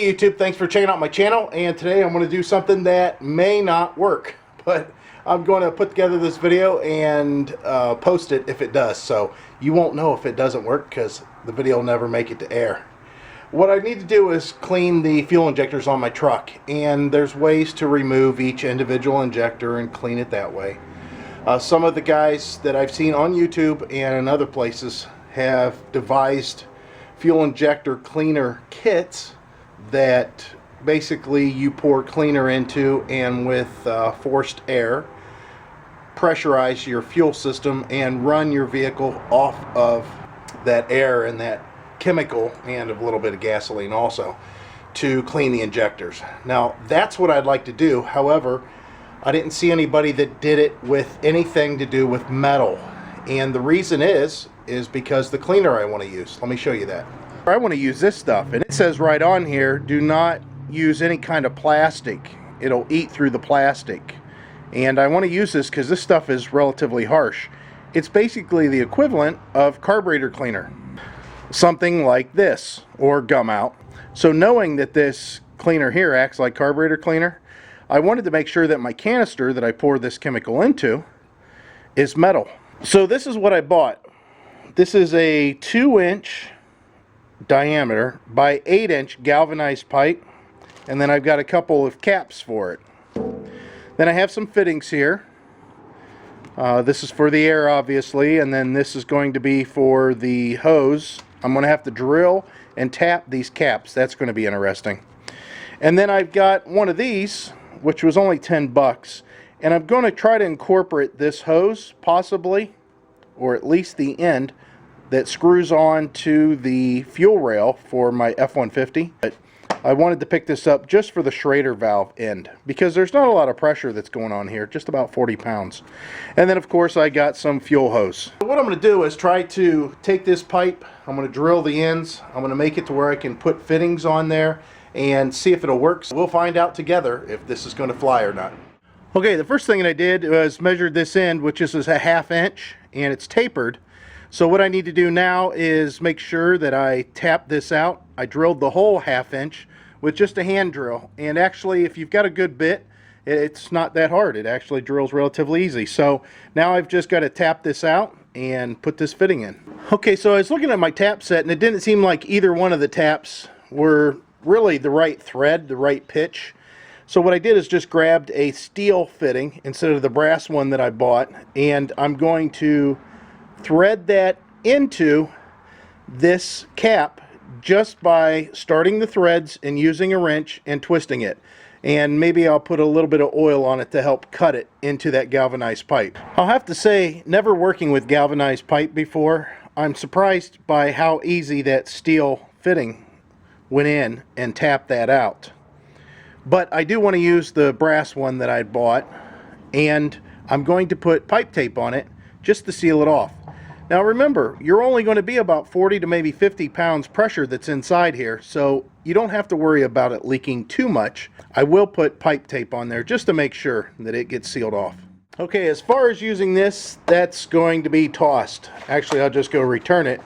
Hey YouTube, thanks for checking out my channel, and today I'm going to do something that may not work, but I'm going to put together this video and post it if it does, so you won't know if it doesn't work because the video will never make it to air. What I need to do is clean the fuel injectors on my truck, and there's ways to remove each individual injector and clean it that way. Some of the guys that I've seen on YouTube and in other places have devised fuel injector cleaner kits that basically you pour cleaner into, and with forced air pressurize your fuel system and run your vehicle off of that air and that chemical and a little bit of gasoline also to clean the injectors. Now that's what I'd like to do. However, I didn't see anybody that did it with anything to do with metal, and the reason is because the cleaner I want to use. Let me show you that. I want to use this stuff, and it says right on here, do not use any kind of plastic. It'll eat through the plastic. And I want to use this because this stuff is relatively harsh. It's basically the equivalent of carburetor cleaner. Something like this, or gum out. So knowing that this cleaner here acts like carburetor cleaner, I wanted to make sure that my canister that I pour this chemical into is metal. So this is what I bought. This is a 2-inch diameter by 8-inch galvanized pipe, and then I've got a couple of caps for it. Then I have some fittings here. This is for the air, obviously, and then this is going to be for the hose. I'm going to have to drill and tap these caps. That's going to be interesting. And then I've got one of these, which was only 10 bucks, and I'm going to try to incorporate this hose, possibly, or at least the end that screws on to the fuel rail for my F-150. But I wanted to pick this up just for the Schrader valve end, because there's not a lot of pressure that's going on here, just about 40 pounds. And then of course I got some fuel hose. What I'm going to do is try to take this pipe, I'm going to drill the ends, I'm going to make it to where I can put fittings on there and see if it'll work. So we'll find out together if this is going to fly or not. Okay, the first thing that I did was measured this end, which is a 1/2 inch, and it's tapered. So what I need to do now is make sure that I tap this out. I drilled the whole 1/2 inch with just a hand drill, and actually if you've got a good bit, it's not that hard. It actually drills relatively easy. So now I've just got to tap this out and put this fitting in. Okay, so I was looking at my tap set, and it didn't seem like either one of the taps were really the right thread, the right pitch. So what I did is just grabbed a steel fitting instead of the brass one that I bought, and I'm going to thread that into this cap just by starting the threads and using a wrench and twisting it. And maybe I'll put a little bit of oil on it to help cut it into that galvanized pipe. I'll have to say, never working with galvanized pipe before, I'm surprised by how easy that steel fitting went in and tapped that out. But I do want to use the brass one that I bought, and I'm going to put pipe tape on it just to seal it off. Now remember, you're only going to be about 40 to maybe 50 pounds pressure that's inside here, so you don't have to worry about it leaking too much. I will put pipe tape on there just to make sure that it gets sealed off. Okay, as far as using this, that's going to be tossed. Actually, I'll just go return it.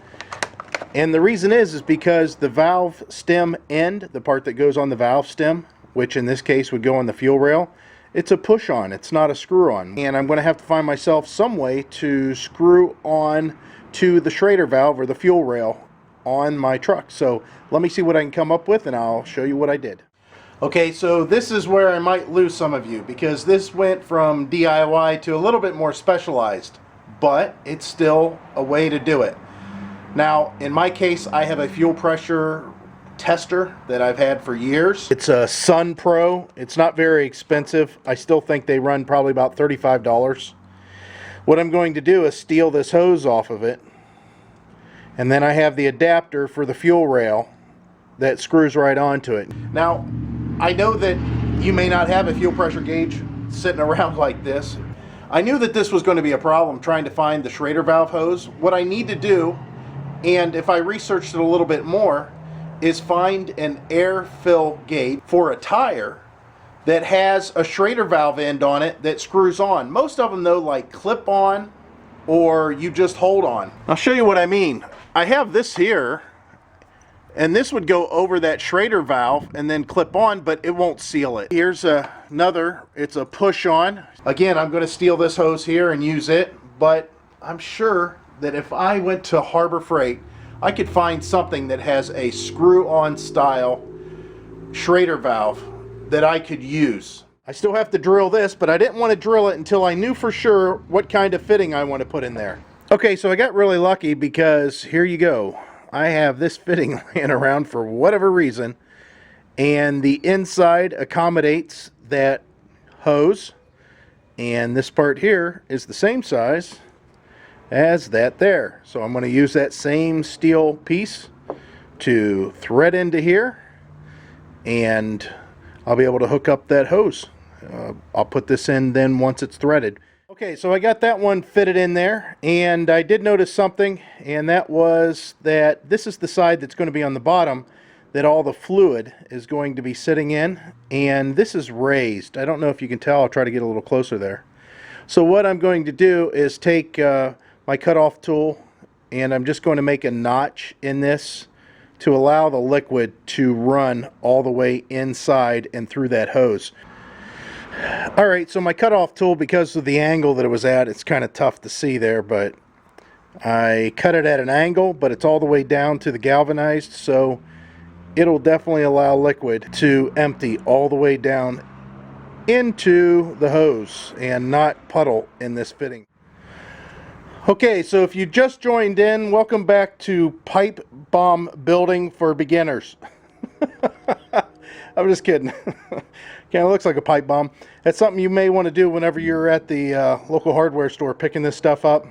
And the reason is because the valve stem end, the part that goes on the valve stem, which in this case would go on the fuel rail, it's a push-on, it's not a screw-on. And I'm going to have to find myself some way to screw on to the Schrader valve or the fuel rail on my truck. So let me see what I can come up with, and I'll show you what I did. Okay, so this is where I might lose some of you, because this went from DIY to a little bit more specialized, but it's still a way to do it. Now, in my case, I have a fuel pressure tester that I've had for years. It's a Sun Pro. It's not very expensive. I still think they run probably about $35. What I'm going to do is steal this hose off of it, and then I have the adapter for the fuel rail that screws right onto it. Now, I know that you may not have a fuel pressure gauge sitting around like this. I knew that this was going to be a problem trying to find the Schrader valve hose. What I need to do, and if I researched it a little bit more, is find an air fill gauge for a tire that has a Schrader valve end on it that screws on. Most of them though like clip on, or you just hold on. I'll show you what I mean. I have this here And this would go over that Schrader valve and then clip on, but it won't seal it. Here's another, it's a push on. Again, I'm going to steal this hose here and use it, but I'm sure that if I went to Harbor Freight, I could find something that has a screw-on style Schrader valve that I could use. I still have to drill this, but I didn't want to drill it until I knew for sure what kind of fitting I want to put in there. Okay, so I got really lucky because here you go. I have this fitting laying around for whatever reason, and the inside accommodates that hose, and this part here is the same size as that there. So I'm going to use that same steel piece to thread into here, and I'll be able to hook up that hose. I'll put this in then once it's threaded. Okay, so I got that one fitted in there, and I did notice something, and that was that this is the side that's going to be on the bottom that all the fluid is going to be sitting in, and this is raised. I don't know if you can tell. I'll try to get a little closer there. So what I'm going to do is take my cutoff tool, and I'm just going to make a notch in this to allow the liquid to run all the way inside and through that hose. Alright, so my cutoff tool, because of the angle that it was at, it's kind of tough to see there, but I cut it at an angle, but it's all the way down to the galvanized, so it'll definitely allow liquid to empty all the way down into the hose and not puddle in this fitting. Okay, so if you just joined in, welcome back to pipe bomb building for beginners. I'm just kidding. Kind of looks like a pipe bomb. That's something you may want to do whenever you're at the local hardware store picking this stuff up.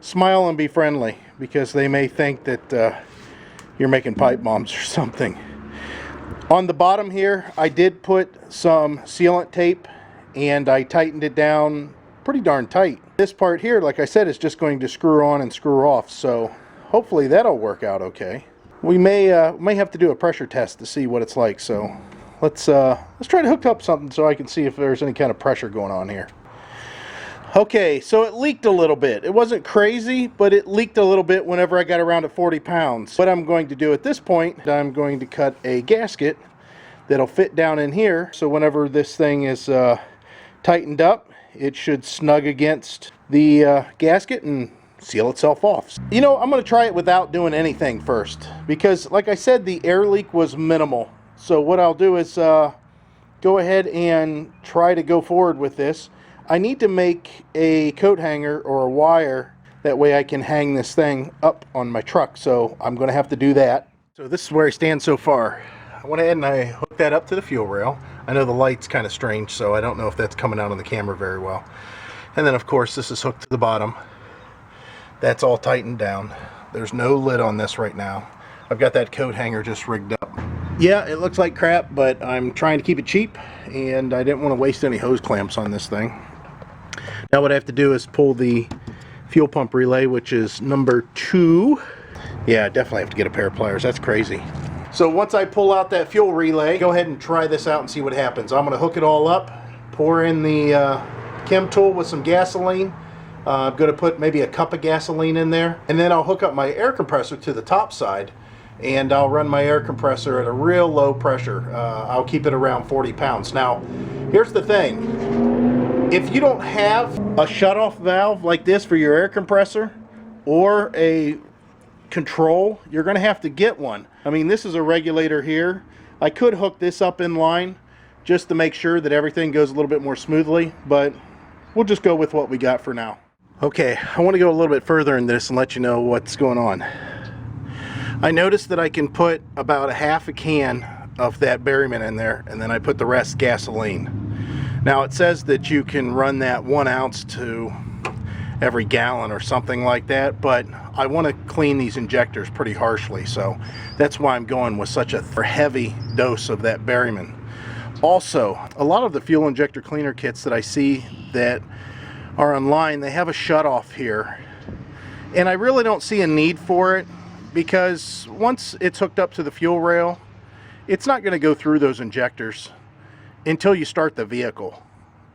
Smile and be friendly, because they may think that you're making pipe bombs or something. On the bottom here, I did put some sealant tape, and I tightened it down pretty darn tight. This part here, like I said, is just going to screw on and screw off, so hopefully that'll work out okay. We may have to do a pressure test to see what it's like, so let's try to hook up something so I can see if there's any kind of pressure going on here. Okay, so it leaked a little bit. It wasn't crazy, but it leaked a little bit whenever I got around to 40 pounds. What I'm going to do at this point, I'm going to cut a gasket that'll fit down in here, so whenever this thing is tightened up, it should snug against the gasket and seal itself off. You know, I'm going to try it without doing anything first, because like I said, the air leak was minimal. So what I'll do is go ahead and try to go forward with this. I need to make a coat hanger or a wire, that way I can hang this thing up on my truck, so I'm going to have to do that. So this is where I stand so far. I went ahead and I hooked that up to the fuel rail. I know the light's kind of strange, so I don't know if that's coming out on the camera very well. And then of course this is hooked to the bottom. That's all tightened down. There's no lid on this right now. I've got that coat hanger just rigged up. Yeah, it looks like crap, but I'm trying to keep it cheap, and I didn't want to waste any hose clamps on this thing. Now what I have to do is pull the fuel pump relay, which is number 2. Yeah, I definitely have to get a pair of pliers. That's crazy. So once I pull out that fuel relay, go ahead and try this out and see what happens. I'm going to hook it all up, pour in the chem tool with some gasoline. I'm going to put maybe a cup of gasoline in there, and then I'll hook up my air compressor to the top side, and I'll run my air compressor at a real low pressure. I'll keep it around 40 pounds. Now, here's the thing. If you don't have a shutoff valve like this for your air compressor, or a control, you're going to have to get one. I mean, this is a regulator here. I could hook this up in line just to make sure that everything goes a little bit more smoothly, but we'll just go with what we got for now. Okay, I want to go a little bit further in this and let you know what's going on. I noticed that I can put about a half a can of that Berryman in there, and then I put the rest gasoline. Now it says that you can run that 1 ounce to every gallon or something like that, but I want to clean these injectors pretty harshly, so that's why I'm going with such a heavy dose of that Berryman. Also, a lot of the fuel injector cleaner kits that I see that are online, they have a shutoff here, and I really don't see a need for it, because once it's hooked up to the fuel rail, it's not going to go through those injectors until you start the vehicle.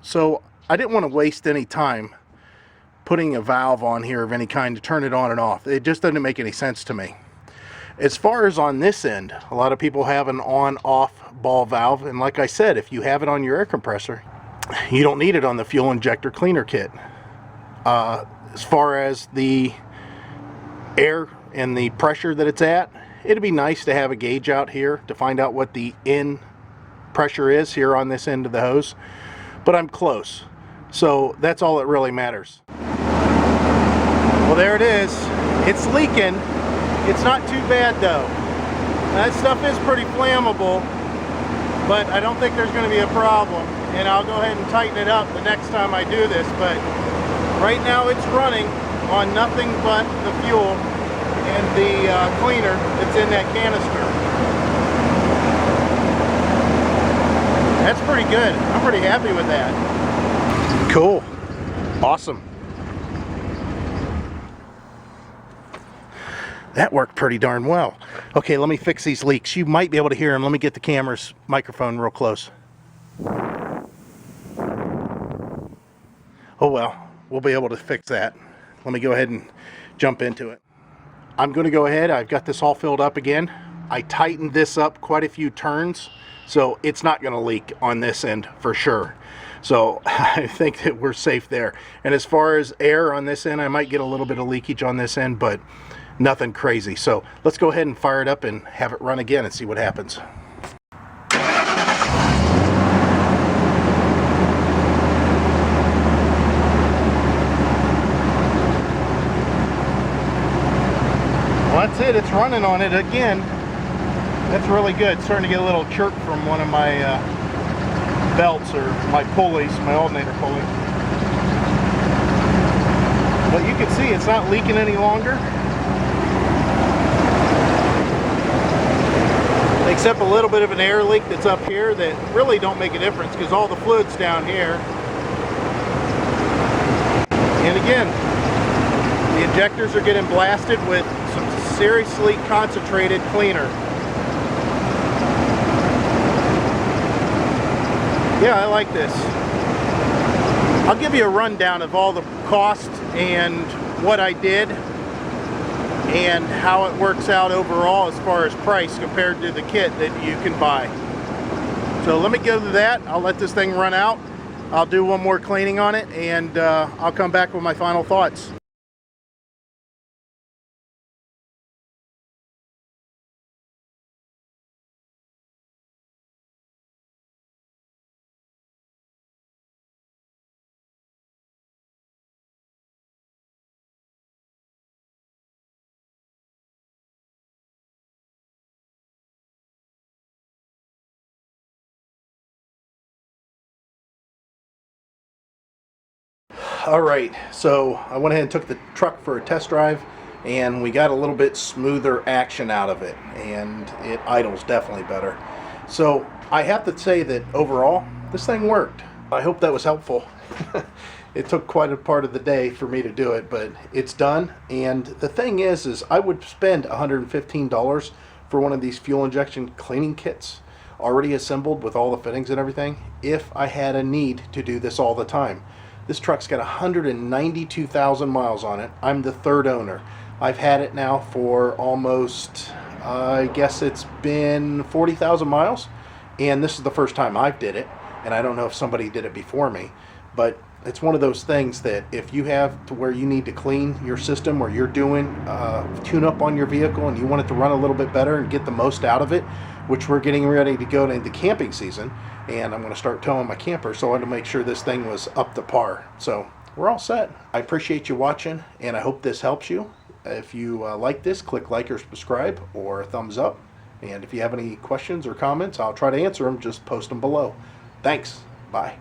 So I didn't want to waste any time putting a valve on here of any kind to turn it on and off. It just doesn't make any sense to me. As far as on this end, a lot of people have an on-off ball valve, and like I said, if you have it on your air compressor, you don't need it on the fuel injector cleaner kit. As far as the air and the pressure that it's at, it'd be nice to have a gauge out here to find out what the in pressure is here on this end of the hose, but I'm close, so that's all that really matters. Well, there it is. It's leaking. It's not too bad though. That stuff is pretty flammable, but I don't think there's going to be a problem, and I'll go ahead and tighten it up the next time I do this. But right now it's running on nothing but the fuel and the cleaner that's in that canister. That's pretty good. I'm pretty happy with that. Cool. Awesome. That worked pretty darn well. Okay, let me fix these leaks. You might be able to hear them. Let me get the camera's microphone real close. Oh well, we'll be able to fix that. Let me go ahead and jump into it. I'm going to go ahead. I've got this all filled up again. I tightened this up quite a few turns, so it's not going to leak on this end for sure. So I think that we're safe there. And as far as air on this end, I might get a little bit of leakage on this end, but nothing crazy. So let's go ahead and fire it up and have it run again and see what happens. Well, that's it. It's running on it again. That's really good. Starting to get a little chirp from one of my belts, or my pulleys, my alternator pulley. But you can see it's not leaking any longer. Except a little bit of an air leak that's up here that really don't make a difference because all the fluid's down here. And again, the injectors are getting blasted with some seriously concentrated cleaner. Yeah, I like this. I'll give you a rundown of all the costs and what I did and how it works out overall as far as price compared to the kit that you can buy. So let me go to that. I'll let this thing run out. I'll do one more cleaning on it, and I'll come back with my final thoughts. Alright, so I went ahead and took the truck for a test drive, and we got a little bit smoother action out of it, and it idles definitely better. So I have to say that overall this thing worked. I hope that was helpful. It took quite a part of the day for me to do it, but it's done. And the thing is I would spend $115 for one of these fuel injection cleaning kits already assembled with all the fittings and everything if I had a need to do this all the time. This truck's got 192,000 miles on it. I'm the third owner. I've had it now for almost, I guess it's been 40,000 miles. And this is the first time I've did it. And I don't know if somebody did it before me. But it's one of those things that if you have to where you need to clean your system, or you're doing tune up on your vehicle and you want it to run a little bit better and get the most out of it, which we're getting ready to go into camping season, and I'm going to start towing my camper, so I wanted to make sure this thing was up to par. So we're all set. I appreciate you watching, and I hope this helps you. If you like this, click like or subscribe or thumbs up. And if you have any questions or comments, I'll try to answer them. Just post them below. Thanks. Bye.